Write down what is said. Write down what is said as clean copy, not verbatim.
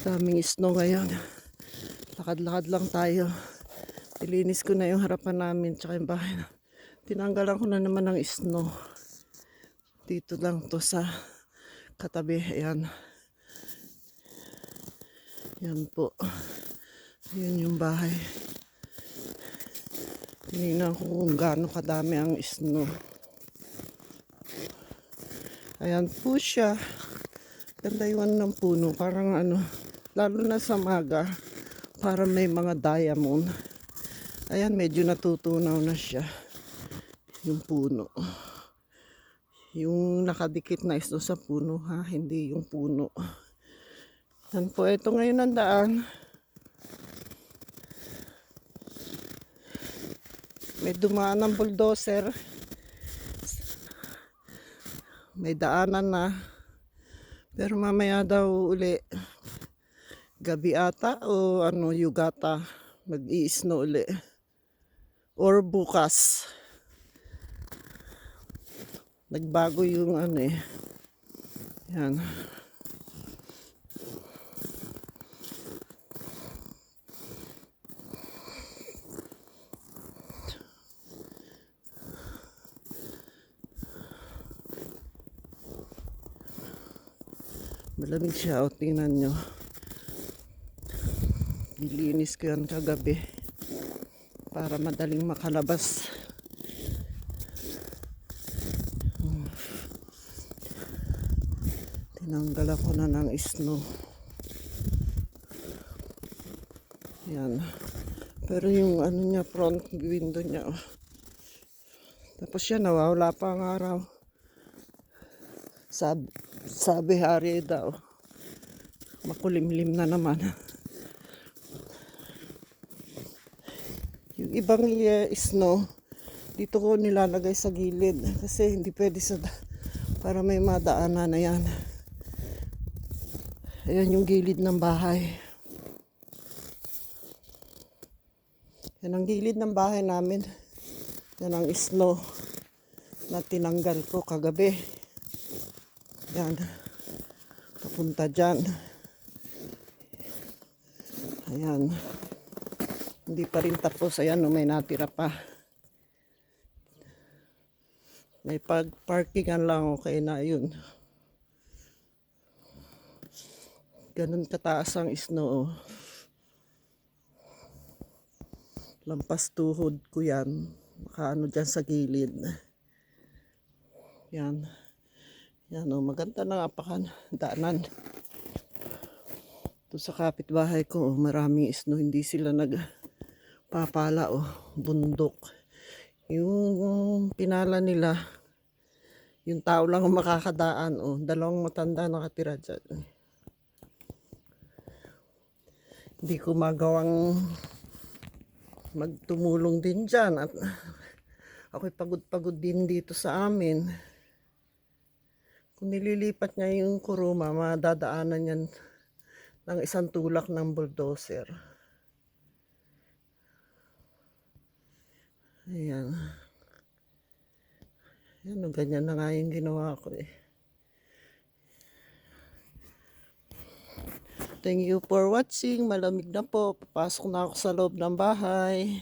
Daming snow ngayon. Lakad-lakad lang tayo. Ilinis ko na yung harapan namin tsaka yung bahay na. Tinanggalan ko na naman ng snow. Dito lang to sa katabi. Ayan. Yan po. Ayan yung bahay. Tinignan ko kung gaano kadami ang snow. Ayan po siya. Ganda yung ng puno. Parang lalo na sa maga. Para may mga diamond. Ayan, medyo natutunaw na siya. Yung puno. Yung nakadikit na isno sa puno ha. Hindi yung puno. Yan po. Ito ngayon ang daan. May dumaan ng bulldozer. May daanan na. Pero mamaya daw uli. Gabi ata o yugata. Mag-i-snow uli. Or bukas. Nagbago yung Yan. Malamig siya. O, tingnan nyo. Nilinis ko yan kagabi. Para madaling makalabas. Tinanggal ako na ng snow. Yan. Pero yung niya, front window niya. Oh. Tapos yan, nawawala pa ang araw. Sabi hari daw. Makulimlim na naman. Yung ibang snow, dito ko nilalagay sa gilid. Kasi hindi pwede para may madaanan na yan. Ayan yung gilid ng bahay. Yan ang gilid ng bahay namin. Yan ang snow na tinanggal ko kagabi. Yan. Papunta dyan. Ayan. Hindi pa rin tapos. Ayan, may natira pa. May parkingan lang. Okay na yun. Ganun kataas ang snow. Lampas tuhod ko yan. Makaano dyan sa gilid. Yan. Yan maganda na apakan. Daanan. Ito sa kapitbahay ko, maraming snow. Hindi sila nagpapala bundok. Yung pinala nila, yung tao lang ang makakadaan. Dalawang matanda nakatira dyan. Hindi ko magawang magtumulong din dyan. At ako'y pagod-pagod din dito sa amin. Kung nililipat niya yung kuruma, madadaanan yan ng isang tulak ng bulldozer. Ayan. Ayan, ganyan na nga yung ginawa ko eh. Thank you for watching. Malamig na po. Papasok na ako sa loob ng bahay.